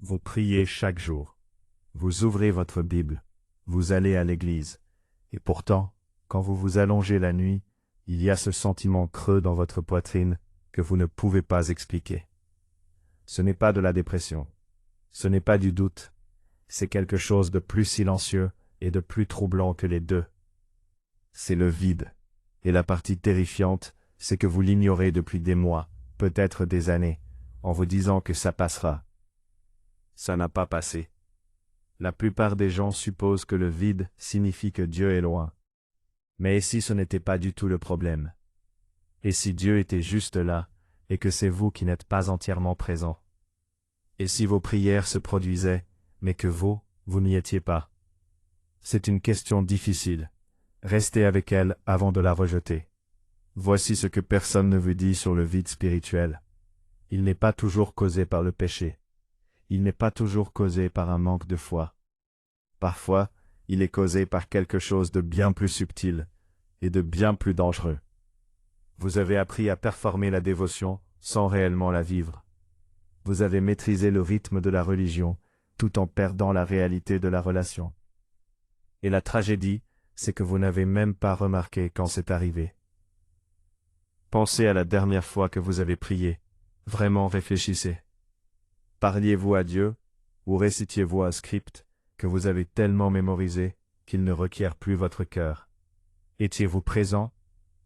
Vous priez chaque jour. Vous ouvrez votre Bible. Vous allez à l'église. Et pourtant, quand vous vous allongez la nuit, il y a ce sentiment creux dans votre poitrine que vous ne pouvez pas expliquer. Ce n'est pas de la dépression. Ce n'est pas du doute. C'est quelque chose de plus silencieux et de plus troublant que les deux. C'est le vide. Et la partie terrifiante, c'est que vous l'ignorez depuis des mois, peut-être des années, en vous disant que ça passera. Ça n'a pas passé. La plupart des gens supposent que le vide signifie que Dieu est loin. Mais et si ce n'était pas du tout le problème? Et si Dieu était juste là, et que c'est vous qui n'êtes pas entièrement présent? Et si vos prières se produisaient, mais que vous n'y étiez pas? C'est une question difficile. Restez avec elle avant de la rejeter. Voici ce que personne ne vous dit sur le vide spirituel. Il n'est pas toujours causé par le péché. Il n'est pas toujours causé par un manque de foi. Parfois, il est causé par quelque chose de bien plus subtil et de bien plus dangereux. Vous avez appris à performer la dévotion sans réellement la vivre. Vous avez maîtrisé le rythme de la religion tout en perdant la réalité de la relation. Et la tragédie, c'est que vous n'avez même pas remarqué quand c'est arrivé. Pensez à la dernière fois que vous avez prié. Vraiment réfléchissez. Parliez-vous à Dieu, ou récitiez-vous un script que vous avez tellement mémorisé qu'il ne requiert plus votre cœur? Étiez-vous présent,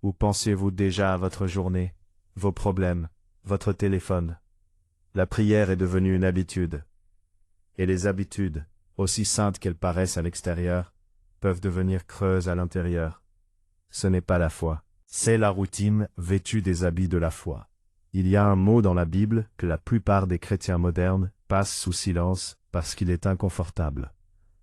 ou pensiez-vous déjà à votre journée, vos problèmes, votre téléphone? La prière est devenue une habitude. Et les habitudes, aussi saintes qu'elles paraissent à l'extérieur, peuvent devenir creuses à l'intérieur. Ce n'est pas la foi, c'est la routine vêtue des habits de la foi. Il y a un mot dans la Bible que la plupart des chrétiens modernes passent sous silence parce qu'il est inconfortable.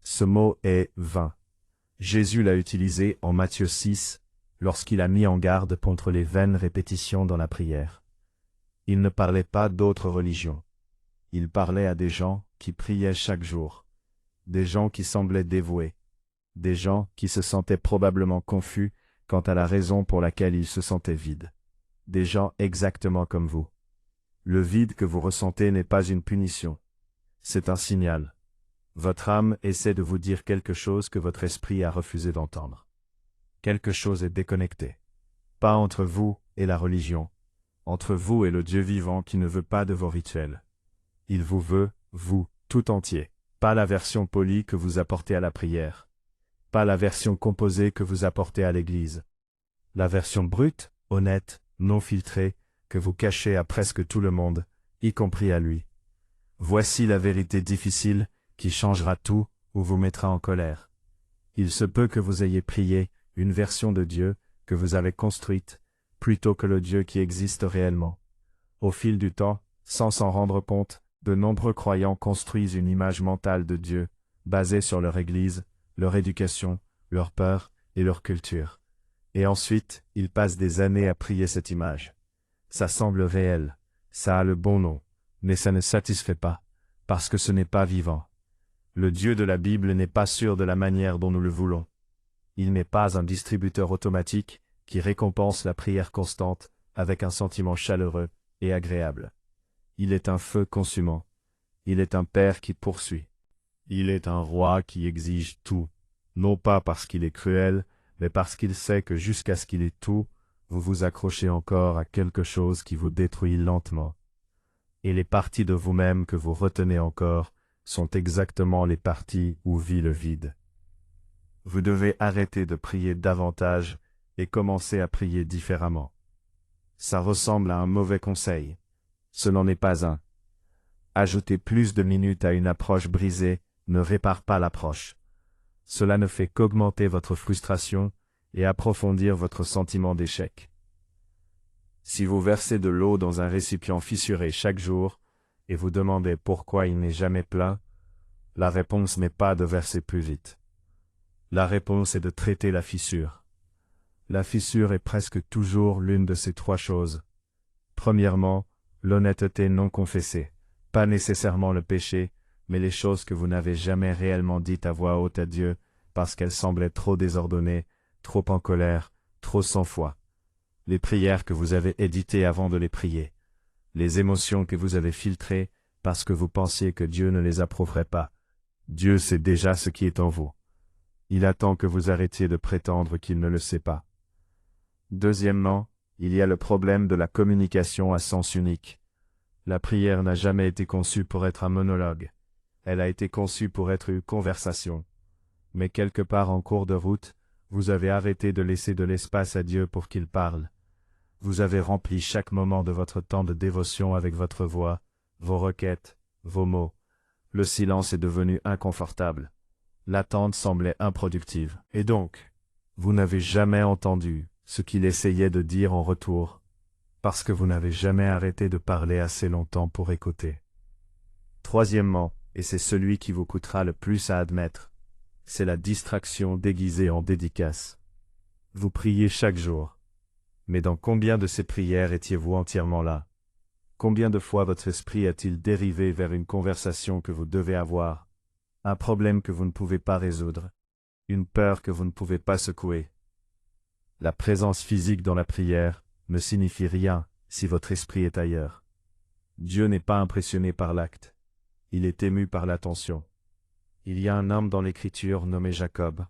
Ce mot est « vain ». Jésus l'a utilisé en Matthieu 6, lorsqu'il a mis en garde contre les vaines répétitions dans la prière. Il ne parlait pas d'autres religions. Il parlait à des gens qui priaient chaque jour, des gens qui semblaient dévoués, des gens qui se sentaient probablement confus quant à la raison pour laquelle ils se sentaient vides. Des gens exactement comme vous. Le vide que vous ressentez n'est pas une punition. C'est un signal. Votre âme essaie de vous dire quelque chose que votre esprit a refusé d'entendre. Quelque chose est déconnecté. Pas entre vous et la religion. Entre vous et le Dieu vivant qui ne veut pas de vos rituels. Il vous veut, vous, tout entier. Pas la version polie que vous apportez à la prière. Pas la version composée que vous apportez à l'église. La version brute, honnête, non filtrée, que vous cachez à presque tout le monde, y compris à lui. Voici la vérité difficile qui changera tout ou vous mettra en colère. Il se peut que vous ayez prié une version de Dieu que vous avez construite, plutôt que le Dieu qui existe réellement. Au fil du temps, sans s'en rendre compte, de nombreux croyants construisent une image mentale de Dieu, basée sur leur Église, leur éducation, leur peur et leur culture. Et ensuite, ils passent des années à prier cette image. Ça semble réel, ça a le bon nom, mais ça ne satisfait pas, parce que ce n'est pas vivant. Le Dieu de la Bible n'est pas sûr de la manière dont nous le voulons. Il n'est pas un distributeur automatique qui récompense la prière constante avec un sentiment chaleureux et agréable. Il est un feu consumant. Il est un père qui poursuit. Il est un roi qui exige tout, non pas parce qu'il est cruel, mais parce qu'il sait que jusqu'à ce qu'il ait tout, vous vous accrochez encore à quelque chose qui vous détruit lentement. Et les parties de vous-même que vous retenez encore sont exactement les parties où vit le vide. Vous devez arrêter de prier davantage et commencer à prier différemment. Ça ressemble à un mauvais conseil. Ce n'en est pas un. Ajouter plus de minutes à une approche brisée ne répare pas l'approche. Cela ne fait qu'augmenter votre frustration et approfondir votre sentiment d'échec. Si vous versez de l'eau dans un récipient fissuré chaque jour et vous demandez pourquoi il n'est jamais plein, la réponse n'est pas de verser plus vite. La réponse est de traiter la fissure. La fissure est presque toujours l'une de ces trois choses. Premièrement, l'honnêteté non confessée, pas nécessairement le péché, mais les choses que vous n'avez jamais réellement dites à voix haute à Dieu, parce qu'elles semblaient trop désordonnées, trop en colère, trop sans foi. Les prières que vous avez éditées avant de les prier. Les émotions que vous avez filtrées, parce que vous pensiez que Dieu ne les approuverait pas. Dieu sait déjà ce qui est en vous. Il attend que vous arrêtiez de prétendre qu'il ne le sait pas. Deuxièmement, il y a le problème de la communication à sens unique. La prière n'a jamais été conçue pour être un monologue. Elle a été conçue pour être une conversation. Mais quelque part en cours de route, vous avez arrêté de laisser de l'espace à Dieu pour qu'il parle. Vous avez rempli chaque moment de votre temps de dévotion avec votre voix, vos requêtes, vos mots. Le silence est devenu inconfortable. L'attente semblait improductive. Et donc, vous n'avez jamais entendu ce qu'il essayait de dire en retour, parce que vous n'avez jamais arrêté de parler assez longtemps pour écouter. Troisièmement, et c'est celui qui vous coûtera le plus à admettre, c'est la distraction déguisée en dédicace. Vous priez chaque jour. Mais dans combien de ces prières étiez-vous entièrement là? Combien de fois votre esprit a-t-il dérivé vers une conversation que vous devez avoir, un problème que vous ne pouvez pas résoudre, une peur que vous ne pouvez pas secouer? La présence physique dans la prière ne signifie rien si votre esprit est ailleurs. Dieu n'est pas impressionné par l'acte. Il est ému par l'attention. Il y a un homme dans l'Écriture nommé Jacob.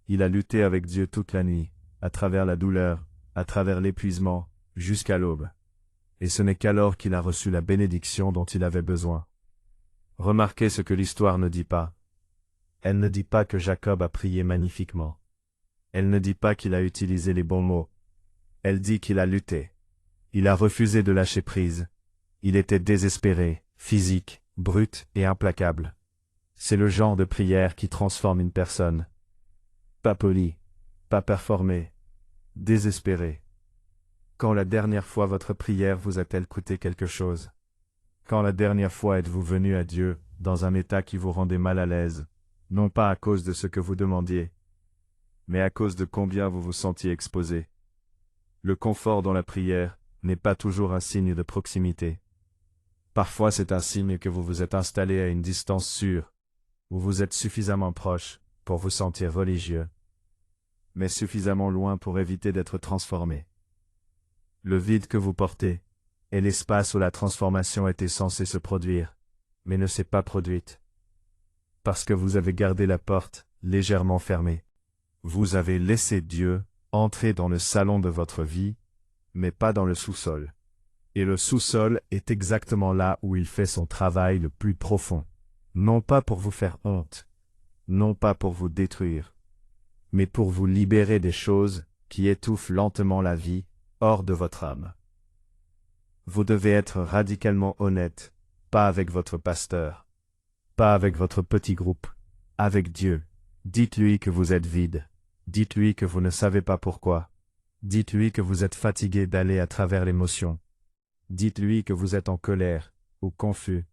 Il a lutté avec Dieu toute la nuit, à travers la douleur, à travers l'épuisement, jusqu'à l'aube. Et ce n'est qu'alors qu'il a reçu la bénédiction dont il avait besoin. Remarquez ce que l'histoire ne dit pas. Elle ne dit pas que Jacob a prié magnifiquement. Elle ne dit pas qu'il a utilisé les bons mots. Elle dit qu'il a lutté. Il a refusé de lâcher prise. Il était désespéré, physique, brut et implacable. C'est le genre de prière qui transforme une personne. Pas poli, pas performé, désespéré. Quand la dernière fois votre prière vous a-t-elle coûté quelque chose? Quand la dernière fois êtes-vous venu à Dieu dans un état qui vous rendait mal à l'aise, non pas à cause de ce que vous demandiez, mais à cause de combien vous vous sentiez exposé? Le confort dans la prière n'est pas toujours un signe de proximité. Parfois c'est un signe que vous vous êtes installé à une distance sûre, où vous êtes suffisamment proche pour vous sentir religieux, mais suffisamment loin pour éviter d'être transformé. Le vide que vous portez est l'espace où la transformation était censée se produire, mais ne s'est pas produite. Parce que vous avez gardé la porte légèrement fermée. Vous avez laissé Dieu entrer dans le salon de votre vie, mais pas dans le sous-sol. Et le sous-sol est exactement là où il fait son travail le plus profond. Non pas pour vous faire honte, non pas pour vous détruire, mais pour vous libérer des choses qui étouffent lentement la vie hors de votre âme. Vous devez être radicalement honnête, pas avec votre pasteur, pas avec votre petit groupe, avec Dieu. Dites-lui que vous êtes vide, dites-lui que vous ne savez pas pourquoi, dites-lui que vous êtes fatigué d'aller à travers l'émotion, dites-lui que vous êtes en colère, ou confus,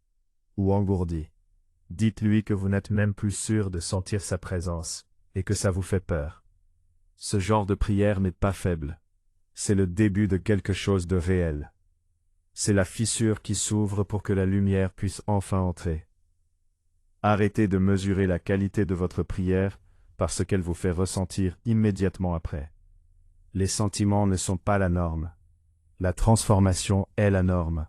ou engourdi. Dites-lui que vous n'êtes même plus sûr de sentir sa présence, et que ça vous fait peur. Ce genre de prière n'est pas faible. C'est le début de quelque chose de réel. C'est la fissure qui s'ouvre pour que la lumière puisse enfin entrer. Arrêtez de mesurer la qualité de votre prière par ce qu'elle vous fait ressentir immédiatement après. Les sentiments ne sont pas la norme. La transformation est la norme.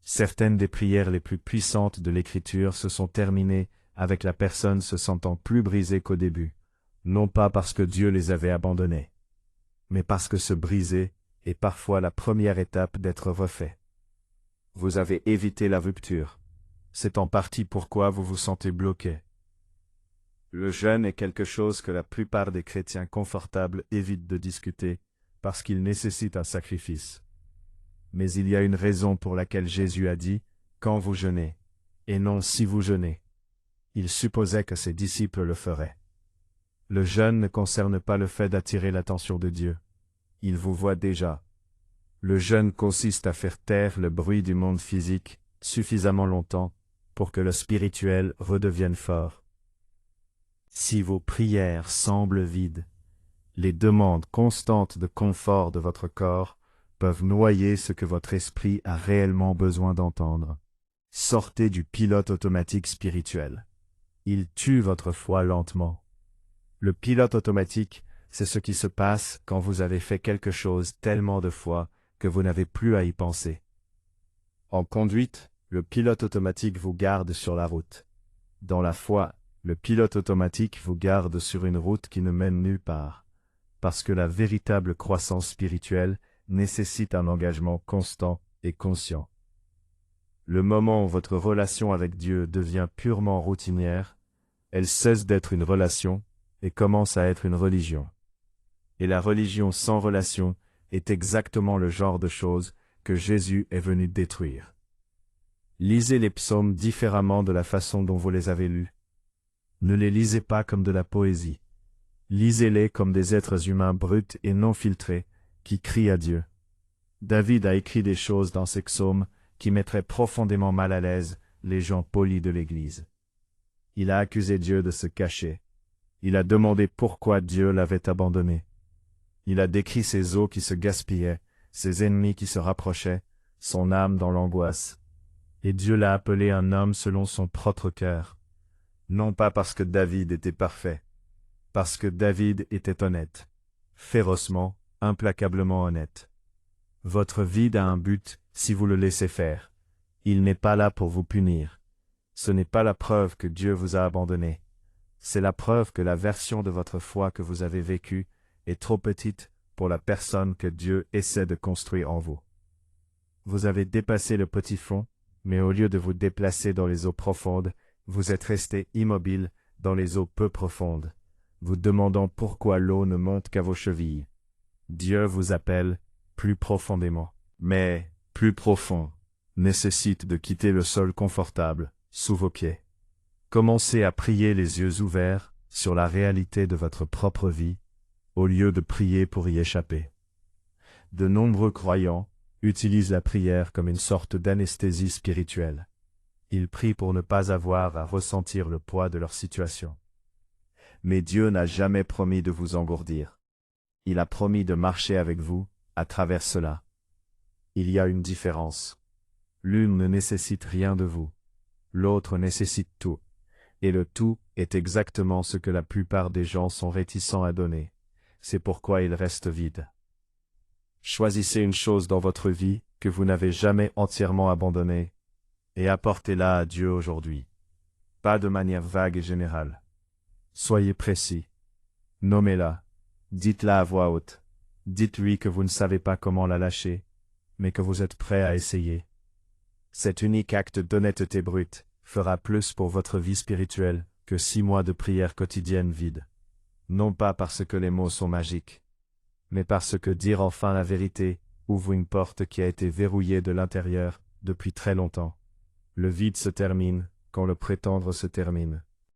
Certaines des prières les plus puissantes de l'Écriture se sont terminées avec la personne se sentant plus brisée qu'au début, non pas parce que Dieu les avait abandonnés, mais parce que se briser est parfois la première étape d'être refait. Vous avez évité la rupture. C'est en partie pourquoi vous vous sentez bloqué. Le jeûne est quelque chose que la plupart des chrétiens confortables évitent de discuter, parce qu'il nécessite un sacrifice. Mais il y a une raison pour laquelle Jésus a dit « quand vous jeûnez » et non « si vous jeûnez ». Il supposait que ses disciples le feraient. Le jeûne ne concerne pas le fait d'attirer l'attention de Dieu. Il vous voit déjà. Le jeûne consiste à faire taire le bruit du monde physique suffisamment longtemps pour que le spirituel redevienne fort. Si vos prières semblent vides, les demandes constantes de confort de votre corps peuvent noyer ce que votre esprit a réellement besoin d'entendre. Sortez du pilote automatique spirituel. Il tue votre foi lentement. Le pilote automatique, c'est ce qui se passe quand vous avez fait quelque chose tellement de fois que vous n'avez plus à y penser. En conduite, Le pilote automatique vous garde sur la route. Dans la foi, le pilote automatique vous garde sur une route qui ne mène nulle part, parce que la véritable croissance spirituelle nécessite un engagement constant et conscient. Le moment où votre relation avec Dieu devient purement routinière, elle cesse d'être une relation et commence à être une religion. Et la religion sans relation est exactement le genre de chose que Jésus est venu détruire. Lisez les psaumes différemment de la façon dont vous les avez lus. Ne les lisez pas comme de la poésie. Lisez-les comme des êtres humains bruts et non filtrés, qui crient à Dieu. David a écrit des choses dans ses psaumes qui mettraient profondément mal à l'aise les gens polis de l'Église. Il a accusé Dieu de se cacher. Il a demandé pourquoi Dieu l'avait abandonné. Il a décrit ses os qui se gaspillaient, ses ennemis qui se rapprochaient, son âme dans l'angoisse. Et Dieu l'a appelé un homme selon son propre cœur. Non pas parce que David était parfait, parce que David était honnête, férocement, implacablement honnête. Votre vie a un but si vous le laissez faire. Il n'est pas là pour vous punir. Ce n'est pas la preuve que Dieu vous a abandonné. C'est la preuve que la version de votre foi que vous avez vécue est trop petite pour la personne que Dieu essaie de construire en vous. Vous avez dépassé le petit fond, mais au lieu de vous déplacer dans les eaux profondes, vous êtes resté immobile dans les eaux peu profondes, vous demandant pourquoi l'eau ne monte qu'à vos chevilles. Dieu vous appelle plus profondément, mais plus profond nécessite de quitter le sol confortable sous vos pieds. Commencez à prier les yeux ouverts sur la réalité de votre propre vie, au lieu de prier pour y échapper. De nombreux croyants utilisent la prière comme une sorte d'anesthésie spirituelle. Ils prient pour ne pas avoir à ressentir le poids de leur situation. Mais Dieu n'a jamais promis de vous engourdir. Il a promis de marcher avec vous à travers cela. Il y a une différence. L'une ne nécessite rien de vous. L'autre nécessite tout. Et le tout est exactement ce que la plupart des gens sont réticents à donner. C'est pourquoi il reste vide. Choisissez une chose dans votre vie que vous n'avez jamais entièrement abandonnée et apportez-la à Dieu aujourd'hui. Pas de manière vague et générale. Soyez précis. Nommez-la. Dites-la à voix haute. Dites-lui que vous ne savez pas comment la lâcher, mais que vous êtes prêt à essayer. Cet unique acte d'honnêteté brute fera plus pour votre vie spirituelle que 6 mois de prière quotidienne vide. Non pas parce que les mots sont magiques, mais parce que dire enfin la vérité ouvre une porte qui a été verrouillée de l'intérieur depuis très longtemps. Le vide se termine quand le prétendre se termine.